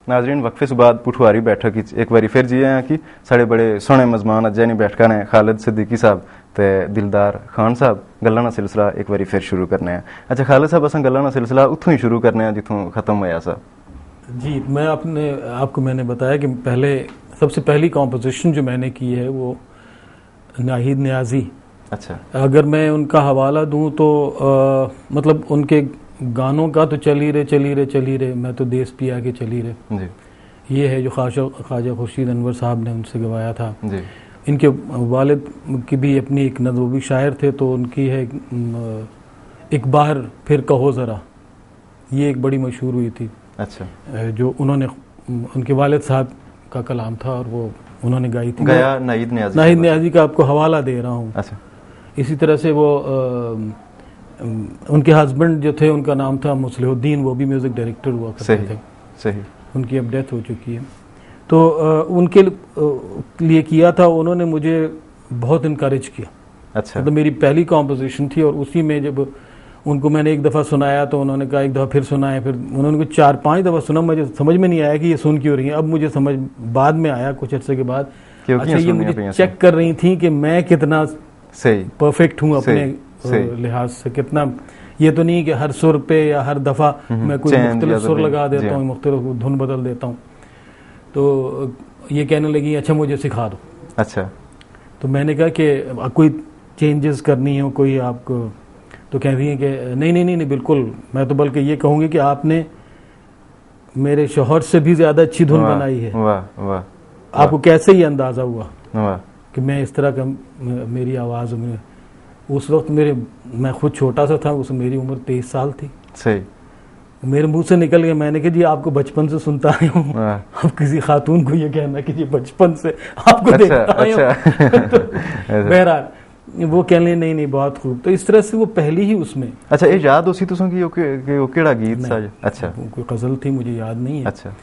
नाजरीन वक्फे से बाद पुठवारी बैठक एक बारी फिर जी हैं कि साढ़े बड़े सोहने मजमान अज्ज नहीं बैठका ने खालिद सिद्दीकी साहब ते दिलदार खान साहब गल्लां दा सिलसिला एक बारी फिर शुरू करने हैं। अच्छा खालिद साहब असां गल्लां दा सिलसिला उत्थों ही शुरू करने हैं जिथों खत्म होया सा। जी मैं आपको मैंने बताया कि पहले सबसे पहली कॉम्पोजिशन जो मैंने की है वो नाहिद नियाजी। अच्छा अगर मैं उनका हवाला दूं तो मतलब उनके गानों का तो चली रे मैं तो देश पिया के चली रे जी, ये है जो ख्वाजा खुर्शीद अनवर साहब ने उनसे गवाया था जी। इनके वालिद की भी अपनी एक नज़्वी शायर थे तो उनकी है एक बार फिर कहो ज़रा, ये एक बड़ी मशहूर हुई थी। अच्छा जो उन्होंने उनके वालिद साहब का कलाम था और वो उन्होंने गाई थी। गया नाहिद नियाजी का आपको हवाला दे रहा हूँ। अच्छा इसी तरह से वो उनके हस्बैंड जो थे उनका नाम था मुसलिहुद्दीन, वो भी म्यूज़िक डायरेक्टर हुआ करते थे। सही। उनकी अब डेथ हो चुकी है। तो उनके लिए किया था, उन्होंने मुझे बहुत इनकरेज किया। अच्छा मतलब मेरी पहली कॉम्पोजिशन थी और उसी में जब उनको मैंने एक दफ़ा सुनाया तो उन्होंने कहा एक दफ़ा फिर सुनाया, फिर उन्होंने कुछ 4-5 दफ़ा सुना, मुझे समझ में नहीं आया कि ये सुन क्यों रही हैं। अब मुझे समझ बाद में आया कुछ अर्से के बाद। अच्छा ये मुझे चेक कर रही थी कि मैं कितना सही परफेक्ट हूँ अपने लिहाज से, कितना ये तो नहीं कि हर सुर पे या हर दफ़ा मैं कोई मुख्तलिफ सुर लगा देता हूँ, मुख्तलिफ धुन बदल देता हूँ। तो ये कहने लगी अच्छा मुझे सिखा दो। अच्छा तो मैंने कहा कि कोई चेंजेस करनी हो कोई आपको, तो कह रही है कि नहीं बिल्कुल, मैं तो बल्कि ये कहूँगी कि आपने मेरे शौहर से भी ज़्यादा अच्छी धुन बनाई है। वाह वाह। आपको कैसे ही अंदाज़ा हुआ वाह कि मैं इस तरह का मेरी आवाज़ में उस वक्त मैं खुद छोटा सा था, उस मेरी उम्र 23 साल थी। सही। मेरे मुंह से निकल गया, मैंने कहा जी आपको बचपन से सुनता आया हूँ, अब किसी खातून को ये कहना कि जी बचपन से आपको देखता आया हूँ। तो बहरहाल वो कहने नहीं बहुत खूब। तो इस तरह से वो पहली ही उसमें। अच्छा ये याद उसी तुसों की केड़ा गीत सा? अच्छा कोई गजल थी, मुझे याद नहीं है। अच्छा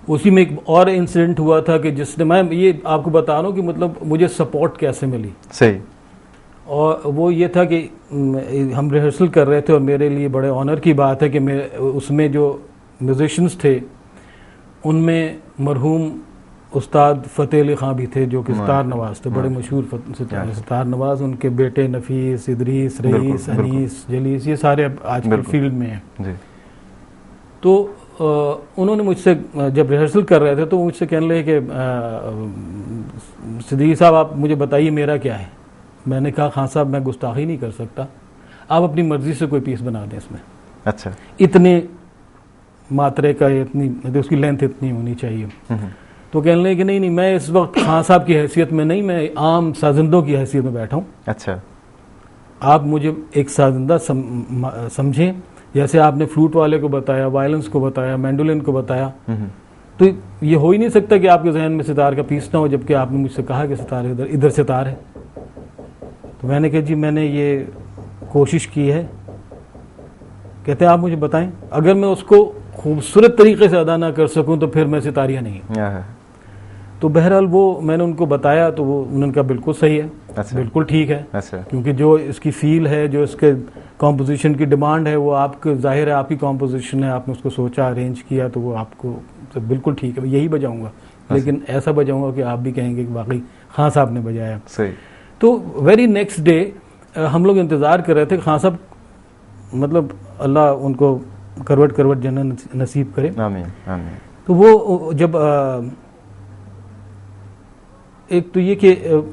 उसी में एक और इंसिडेंट हुआ था कि जिसने, मैं ये आपको बता रहा हूँ कि मतलब मुझे सपोर्ट कैसे मिली। सही। और वो ये था कि हम रिहर्सल कर रहे थे और मेरे लिए बड़े ऑनर की बात है कि उसमें जो म्यूजिशियंस थे उनमें मरहूम उस्ताद फ़तेह अली ख़ां भी थे जो कि सितार नवाज थे, बड़े मशहूर सितार नवाज। उनके बेटे नफीस, इदरीस, रईस, अनीस, जलीस, ये सारे अब आजकल फील्ड में हैं। तो उन्होंने मुझसे जब रिहर्सल कर रहे थे तो मुझसे कहने लगे कि सिद्दीकी साहब आप मुझे बताइए मेरा क्या है। मैंने कहा खान साहब मैं गुस्ताखी नहीं कर सकता, आप अपनी मर्जी से कोई पीस बना दें इसमें। अच्छा इतने मात्रे का, इतनी उसकी लेंथ इतनी होनी चाहिए। तो कहने लगे कि नहीं मैं इस वक्त खान साहब की हैसियत में नहीं, मैं आम साजिंदों की हैसियत में बैठा हूँ। अच्छा आप मुझे एक साजिंदा समझें, जैसे आपने फ्लूट वाले को बताया, वायलेंस को बताया, मैंडोलिन को बताया। तो ये हो ही नहीं सकता कि आपके जहन में सितार का पीस ना हो, जबकि आपने मुझसे कहा कि सितार इधर सितार है। तो मैंने कहा जी मैंने ये कोशिश की है। कहते हैं आप मुझे बताएं, अगर मैं उसको खूबसूरत तरीके से अदा ना कर सकूं तो फिर मैं सितारिया नहीं हूं। तो बहरहाल वो मैंने उनको बताया तो वो उन्होंने कहा बिल्कुल सही है। अच्छा। बिल्कुल ठीक है। अच्छा। क्योंकि जो इसकी फील है, जो इसके कॉम्पोजिशन की डिमांड है, वो आपको जाहिर है आपकी कॉम्पोजिशन है, आपने उसको सोचा, अरेंज किया, तो वो आपको तो बिल्कुल ठीक है, यही बजाऊंगा। लेकिन ऐसा बजाऊंगा कि आप भी कहेंगे कि वाकई खान साहब ने बजाया। सही। तो वेरी नेक्स्ट डे हम लोग इंतज़ार कर रहे थे खान साहब, मतलब अल्लाह उनको करवट जन्नत नसीब करे। आमीन आमीन। तो वो जब एक तो ये कि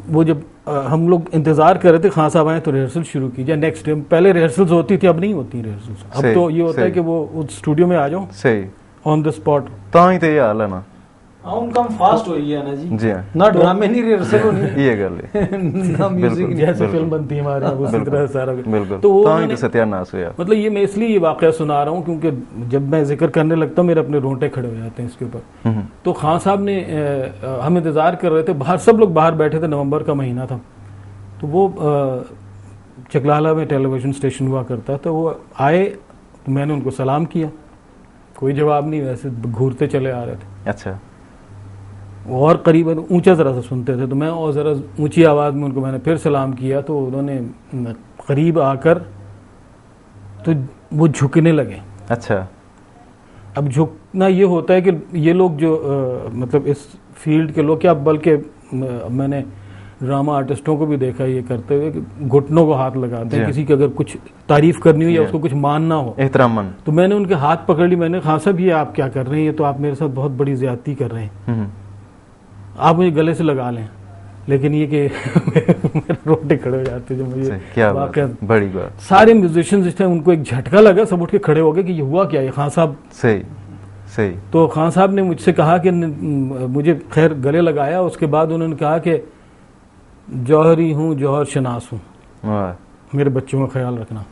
वो जब हम लोग इंतज़ार कर रहे थे खान साहब आए तो रिहर्सल शुरू की जाए नेक्स्ट डे। पहले रिहर्सल्स होती थी, अब नहीं होती रिहर्सल्स। अब तो ये होता है कि वो उस स्टूडियो में आ जाओ, सही, ऑन द स्पॉट। तो ही तो ये हाल है ना। हाँ उनका फास्ट हो गया ना जी। जी ना ड्रामे नहीं रिहर्सल होनी ये गल है ना म्यूजिक जैसे फिल्म बनती है हमारे उसी तरह सारा। बिल्कुल। तो वो तो सत्यानाश हुआ। मतलब ये मैं इसलिए ये वाकया सुना रहा हूँ क्योंकि जब मैं जिक्र करने लगता हूँ मेरे अपने रोंगटे खड़े हो जाते हैं इसके ऊपर। तो खान साहब ने, हम इंतजार कर रहे थे बाहर, सब लोग बाहर बैठे थे, नवंबर का महीना था। तो वो चकलाला में टेलीविजन स्टेशन हुआ करता, तो वो आए तो मैंने उनको सलाम किया, कोई जवाब नहीं, वैसे घूरते चले आ रहे थे। अच्छा। और करीबन ऊंचा ज़रा सा सुनते थे, तो मैं और ज़रा ऊंची आवाज़ में उनको मैंने फिर सलाम किया, तो उन्होंने करीब आकर तो वो झुकने लगे। अच्छा। अब झुकना ये होता है कि ये लोग जो मतलब इस फील्ड के लोग, क्या बल्कि मैंने ड्रामा आर्टिस्टों को भी देखा ये करते हुए कि घुटनों को हाथ लगाते हैं, किसी की अगर कुछ तारीफ करनी हो या उसको कुछ मानना हो, एहतरामन। तो मैंने उनके हाथ पकड़ ली, मैंने कहा साहब ये आप क्या कर रहे हैं, ये तो आप मेरे साथ बहुत बड़ी ज्यादती कर रहे हैं, आप मुझे गले से लगा लें। लेकिन ये कि मेरे रोटे खड़े हो जाते जो मुझे क्या बड़ी बात। सारे म्यूजिशियंस जिस टाइम उनको एक झटका लगा, सब उठ के खड़े हो गए कि ये हुआ क्या, ये खान साहब। सही सही। तो खान साहब ने मुझसे कहा कि मुझे खैर गले लगाया, उसके बाद उन्होंने कहा कि जौहरी हूँ जौहर शनास हूँ, मेरे बच्चों का ख्याल रखना।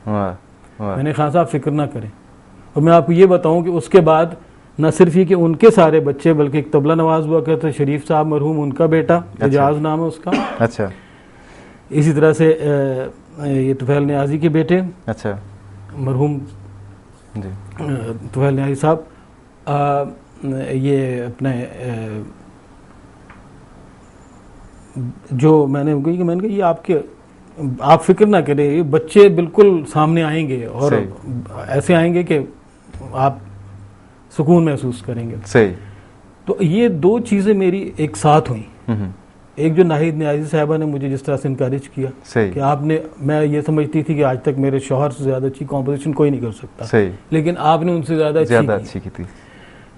मैंने खान साहब फिक्र ना करें। और मैं आपको ये बताऊं कि उसके बाद न सिर्फ ये कि उनके सारे बच्चे, बल्कि एक तबला नवाज हुआ करते शरीफ साहब मरहूम, उनका बेटा एजाज नाम है उसका। अच्छा। इसी तरह से ये तुफैल न्याजी के बेटे, अच्छा, मरहूम तुफैल न्याजी साहब, ये अपने जो मैंने कहा ये आपके, आप फिक्र ना करें, ये बच्चे बिल्कुल सामने आएंगे और ऐसे आएंगे कि आप सुकून महसूस करेंगे। सही। तो ये दो चीजें मेरी एक साथ हुई। एक जो नाहिद न्याजी साहबा ने मुझे जिस तरह से इनकरेज किया कि आपने, मैं ये समझती थी कि आज तक मेरे शौहर से ज्यादा अच्छी कॉम्पोजिशन कोई नहीं कर सकता, सही, लेकिन आपने उनसे ज्यादा अच्छी की थी।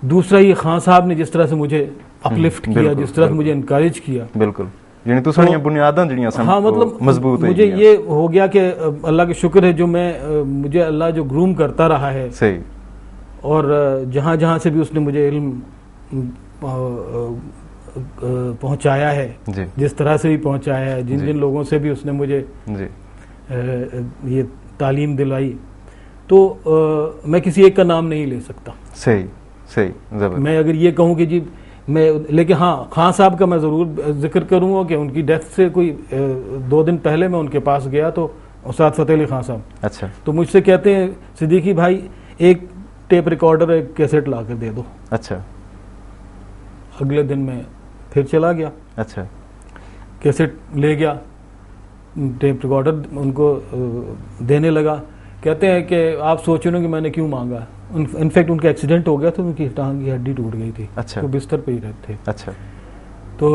दूसरा ये खान साहब ने जिस तरह से मुझे अपलिफ्ट किया, जिस तरह से मुझे इनकरेज किया, बिल्कुल, यानी तो सारी बुनियादां जड़ियां सन, हाँ, मतलब मजबूत मुझे ये हो गया कि अल्लाह के शुक्र है जो मैं मुझे अल्लाह जो ग्रूम करता रहा है, सही, और जहाँ जहाँ से भी उसने मुझे इल्म पहुँचाया है, जिस तरह से भी पहुँचाया है, जिन जिन लोगों से भी उसने मुझे ये तालीम दिलाई, तो मैं किसी एक का नाम नहीं ले सकता। सही सही। मैं अगर ये कहूँ कि जी मैं, लेकिन हाँ, खान साहब का मैं ज़रूर जिक्र करूँगा कि उनकी डेथ से कोई 2 दिन पहले मैं उनके पास गया तो उस्ताद फ़तेह अली खान साहब, अच्छा, तो मुझसे कहते हैं सिद्दीकी भाई एक टेप रिकॉर्डर एक कैसेट ला कर दे दो। अच्छा। अगले दिन मैं फिर चला गया, अच्छा, कैसेट ले गया, टेप रिकॉर्डर उनको देने लगा। कहते हैं कि आप सोच रहे हो कि मैंने क्यों मांगा, इनफैक्ट उनका एक्सीडेंट हो गया तो उनकी टांग की हड्डी टूट गई थी, अच्छा, वो बिस्तर पे ही रहते थे, अच्छा, तो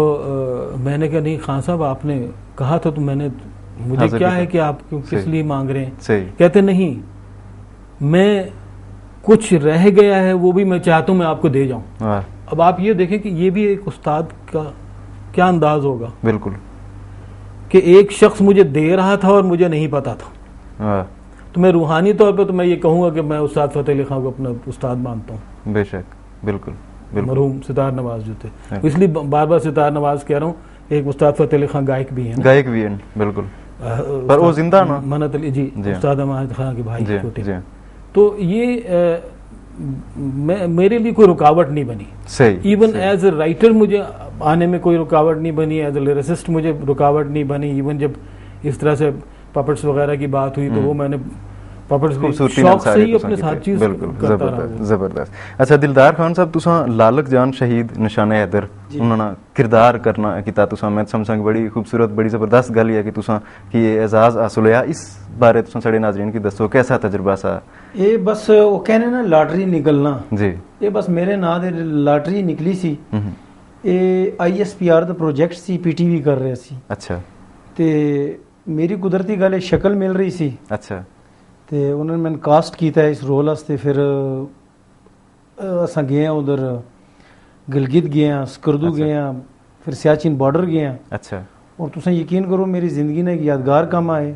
मैंने कहा नहीं खान साहब आपने कहा था, तो मैंने, मुझे क्या है कि आप क्यों किस लिए मांग रहे हैं। कहते नहीं, मैं कुछ रह गया है वो भी मैं चाहता हूँ मैं आपको दे जाऊं। अब आप ये देखें कि ये भी एक उस्ताद का क्या अंदाज होगा, बिल्कुल, कि एक शख्स मुझे दे रहा था और मुझे नहीं पता था। तो मैं रूहानी तौर पे तो मैं ये कहूँगा कि मैं उस्ताद फ़तेह अली खान को अपना उस्ताद मानता हूँ। बेशक, बिल्कुल, मरहूम सितार नवाज जो थे, इसलिए बार बार सितार नवाज कह रहा हूँ। एक उस्ताद फ़तेह अली खान गायक भी हैं, गायक भी हैं, बिल्कुल, पर वो जिंदा ना, मन्नत अली जी, उस्ताद अहमद खान के भाई छोटे। तो ये मेरे लिए कोई रुकावट नहीं बनी, सही, इवन एज ए राइटर मुझे आने में कोई रुकावट नहीं बनी, एज ए लिरिसिस्ट मुझे रुकावट नहीं बनी। इवन जब इस तरह से पपेट्स वगैरह की बात हुई तो वो मैंने पपेट्स शौक से ही अपने साथ चीज करता रहा। जबरदस्त। अच्छा दिलदार खान साहब, तुसा लालक जान शहीद निशाने हैदर उन्होंने किरदार करना कीता, तुसा मैं समझां बड़ी खूबसूरत बड़ी जबरदस्त गल है कि तुसा कि ये एजाज हासिल होया, इस बारे तुसा साडे नाज़रीन की दसो कैसा तजुर्बा सा। ये बस वो कहने ना लॉटरी निकलना जी, ये बस मेरे नां दे लॉटरी निकली सी। ये ISPR दा प्रोजेक्ट सी, PTV कर रहे सी, अच्छा, ते मेरी कुदरती गल शक्ल मिल रही सी, अच्छा, ते उन्होंने मैंने कास्ट किया इस रोल वास्ते। फिर अस गए उधर गिलगित गए, स्कर्दू गए, फिर सियाचिन बॉर्डर गए, अच्छा, और तुम यकीन करो मेरी जिंदगी ने एक यादगार कम आए,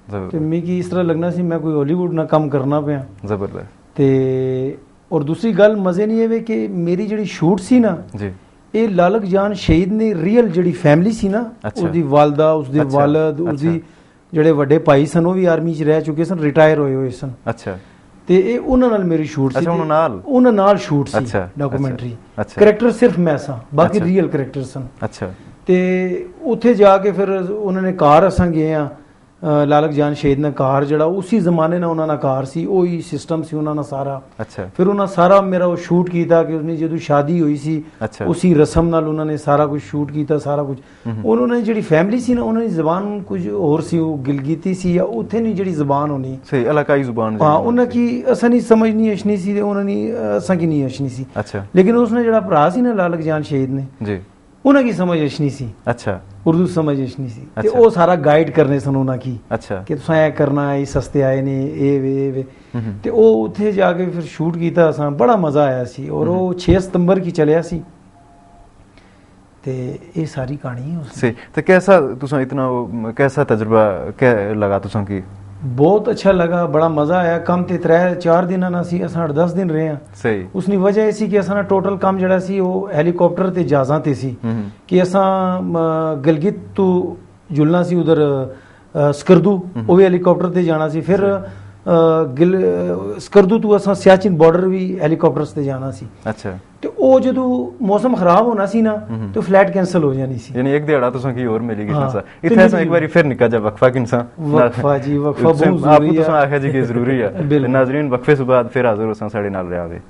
तो मिगी इस तरह लगना सी मैं कोई हॉलीवुड ना कम करना पिया, जबरदस्त। ते और दूसरी गल मजे नहीं है कि मेरी जी शूट सी ना जी, ये लालक जान शहीद ने रियल जी फैमिली सी ना, उसकी वालदा, उसके वालद, उसकी ਜਿਹੜੇ ਵੱਡੇ ਭਾਈ ਸਨ ਉਹ ਵੀ ਆਰਮੀ 'ਚ ਰਹਿ ਚੁੱਕੇ ਸਨ, ਰਿਟਾਇਰ ਹੋਏ ਸਨ, ਅੱਛਾ, ਤੇ ਇਹ ਉਹਨਾਂ ਨਾਲ ਮੇਰੀ ਸ਼ੂਟ ਸੀ, ਉਹਨਾਂ ਨਾਲ ਸ਼ੂਟ ਸੀ ਡਾਕੂਮੈਂਟਰੀ, ਕਰੈਕਟਰ ਸਿਰਫ ਮੈਂ ਸਾਂ, ਬਾਕੀ ਰੀਅਲ ਕਰੈਕਟਰ ਸਨ, ਅੱਛਾ, ਤੇ ਉੱਥੇ ਜਾ ਕੇ ਫਿਰ ਉਹਨਾਂ ਨੇ ਕਾਰ ਅਸਾਂ ਗਏ ਆ ਲਾਲਕ ਜਾਨ ਸ਼ਹੀਦ ਨੇ ਕਾਰ ਜਿਹੜਾ ਉਸੇ ਜ਼ਮਾਨੇ ਨਾਲ ਉਹਨਾਂ ਦਾ ਕਾਰ ਸੀ, ਉਹੀ ਸਿਸਟਮ ਸੀ ਉਹਨਾਂ ਦਾ ਸਾਰਾ। ਅੱਛਾ। ਫਿਰ ਉਹਨਾਂ ਸਾਰਾ ਮੇਰਾ ਉਹ ਸ਼ੂਟ ਕੀਤਾ ਕਿ ਉਸਨੇ ਜਦੋਂ ਸ਼ਾਦੀ ਹੋਈ ਸੀ ਉसी ਰਸਮ ਨਾਲ ਉਹਨਾਂ ਨੇ ਸਾਰਾ ਕੁਝ ਸ਼ੂਟ ਕੀਤਾ, ਸਾਰਾ ਕੁਝ। ਉਹਨਾਂ ਨੇ ਜਿਹੜੀ ਫੈਮਿਲੀ ਸੀ ਨਾ ਉਹਨਾਂ ਦੀ ਜ਼ਬਾਨ ਕੁਝ ਹੋਰ ਸੀ, ਉਹ ਗਿਲਗੀਤੀ ਸੀ ਜਾਂ ਉੱਥੇ ਨਹੀਂ ਜਿਹੜੀ ਜ਼ਬਾਨ ਹੋਣੀ ਸਹੀ ਇਲਾਕਾਈ ਜ਼ੁਬਾਨ। ਹਾਂ, ਉਹਨਾਂ ਕੀ ਅਸਾਂ ਨਹੀਂ ਸਮਝ ਨਹੀਂ ਅਸ਼ਨੀ ਸੀ ਤੇ ਉਹਨਾਂ ਨੇ ਅਸਾਂ ਕੀ ਨਹੀਂ ਅਸ਼ਨੀ ਸੀ। ਅੱਛਾ। ਲੇਕਿਨ ਉਸਨੇ ਜਿਹੜਾ ਭਰਾ ਸੀ ਨਾ ਲਾਲਕ ਜਾਨ ਸ਼ਹੀਦ ਨੇ ਜੀ, ਉਹਨਾਂ ਕੀ ਸਮਝ ਅਸ਼ਨੀ ਸੀ। ਅੱਛਾ। ਉਰਦੂ ਸਮਝ ਅਸ਼ਨੀ ਸੀ ਤੇ ਉਹ ਸਾਰਾ ਗਾਈਡ ਕਰਨੇ ਸਨ ਉਹਨਾਂ ਕੀ। ਅੱਛਾ। ਕਿ ਤੁਸੀਂ ਇਹ ਕਰਨਾ ਹੈ, ਸਸਤੇ ਆਏ ਨੇ ਇਹ ਵੇ ਤੇ ਉਹ ਉੱਥੇ ਜਾ ਕੇ ਫਿਰ ਸ਼ੂਟ ਕੀਤਾ ਅਸਾਂ, ਬੜਾ ਮਜ਼ਾ ਆਇਆ ਸੀ। ਔਰ ਉਹ 6 ਸਤੰਬਰ ਕੀ ਚਲਿਆ ਸੀ ਤੇ ਇਹ ਸਾਰੀ ਕਹਾਣੀ ਹੈ ਉਸ। ਸਹੀ। ਤੇ कैसा तुसा इतना कैसा तजुर्बा क्या लगा तुसा की? बहुत अच्छा लगा, बड़ा मज़ा आया। कम ते 3-4 दिन ना सी, असां 8-10 दिन रहे हैं। सही। उसनी वजह ऐसी कि असां टोटल काम जड़ा सी वो हेलीकॉप्टर ते जहाज़ां ते सी कि असां गलगित तो जुलना सी उधर स्कर्दू, वो भी हेलीकॉप्टर ते जाना सी। फिर स्कर्दू तो असां सियाचिन बॉर्डर भी हेलीकॉप्टर ते जाना सी। अच्छा। ਤੇ ਉਹ ਜਦੋਂ ਮੌਸਮ ਖਰਾਬ ਹੋਣਾ ਸੀ ਨਾ ਤੇ ਫਲਾਈਟ ਕੈਨਸਲ ਹੋ ਜਾਣੀ ਸੀ। ਯਾਨੀ ਇੱਕ ਦਿਹਾੜਾ ਤੁਸੀਂ ਕੀ ਹੋਰ ਮਿਲੀ ਕਿਸਾ ਸਾ ਇੱਥੇ ਅਸਾਂ ਇੱਕ ਵਾਰੀ ਫਿਰ ਨਿੱਕਾ ਜਿਹਾ ਵਕਫਾ ਕਿਨਸਾ ਵਕਫਾ ਜੀ, ਵਕਫਾ ਬਹੁਤ ਜ਼ਰੂਰੀ ਹੈ। ਆਪਕੋ ਤੁਸੀਂ ਆਖਿਆ ਜੀ ਕਿ ਜ਼ਰੂਰੀ ਹੈ। ਨਾਜ਼ਰੀਨ ਵਕਫੇ ਤੋਂ ਬਾਅਦ ਫਿਰ ਹਾਜ਼ਰ ਹੋਸਾਂ ਸਾਡੇ ਨਾਲ ਰਿਹਾ ਵੇ।